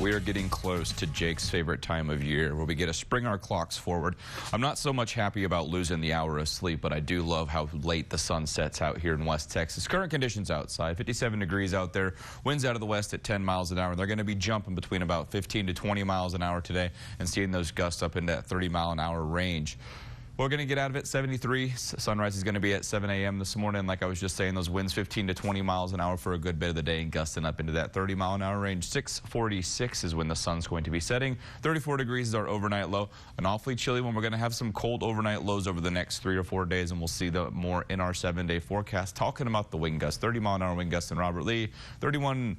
we are getting close to Jake's favorite time of year, where we get to spring our clocks forward. I'm not so much happy about losing the hour of sleep, but I do love how late the sun sets out here in West Texas. Current conditions outside, 57 degrees out there, winds out of the west at 10 miles an hour. They're going to be jumping between about 15 to 20 miles an hour today and seeing those gusts up in that 30-mile-an-hour range. We're going to get out of it 73. Sunrise is going to be at 7 a.m. this morning. Like I was just saying, those winds 15 to 20 miles an hour for a good bit of the day and gusting up into that 30-mile-an-hour range. 6:46 is when the sun's going to be setting. 34 degrees is our overnight low. An awfully chilly one. We're going to have some cold overnight lows over the next 3 or 4 days, and we'll see that more in our 7-day forecast. Talking about the wind gusts, 30-mile-an-hour wind gusts in Robert Lee, 31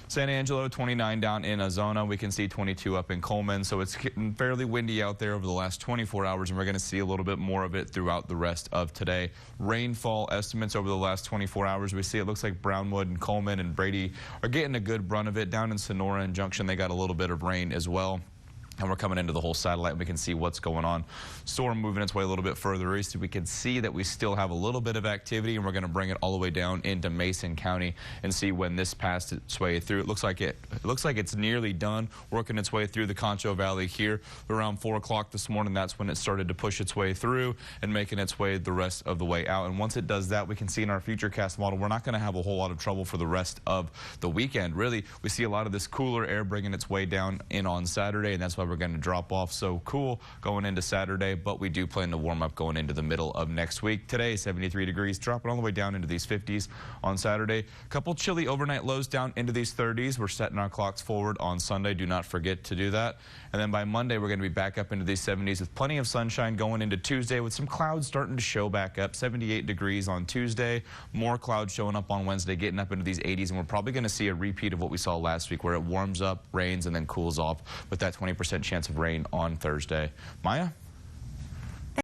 San Angelo, 29 down in Azona. We can see 22 up in Coleman. So it's getting fairly windy out there over the last 24 hours, and we're going to see a little bit more of it throughout the rest of today. Rainfall estimates over the last 24 hours. We see it looks like Brownwood and Coleman and Brady are getting a good run of it. Down in Sonora and Junction, they got a little bit of rain as well. And we're coming into the whole satellite, and we can see what's going on. Storm moving its way a little bit further east. We can see that we still have a little bit of activity, and we're going to bring it all the way down into Mason County and see when this passed its way through. It looks like it's nearly done, working its way through the Concho Valley here. Around 4 o'clock this morning, that's when it started to push its way through and making its way the rest of the way out. And once it does that, we can see in our futurecast model, we're not going to have a whole lot of trouble for the rest of the weekend. Really, we see a lot of this cooler air bringing its way down in on Saturday, and that's why we're going to drop off so cool going into Saturday, but we do plan to warm up going into the middle of next week. Today, 73 degrees, dropping all the way down into these 50s on Saturday. A couple chilly overnight lows down into these 30s. We're setting our clocks forward on Sunday. Do not forget to do that. And then by Monday, we're going to be back up into these 70s with plenty of sunshine going into Tuesday, with some clouds starting to show back up. 78 degrees on Tuesday. More clouds showing up on Wednesday, getting up into these 80s, and we're probably going to see a repeat of what we saw last week, where it warms up, rains, and then cools off with that 20% chance of rain on Thursday. Maya?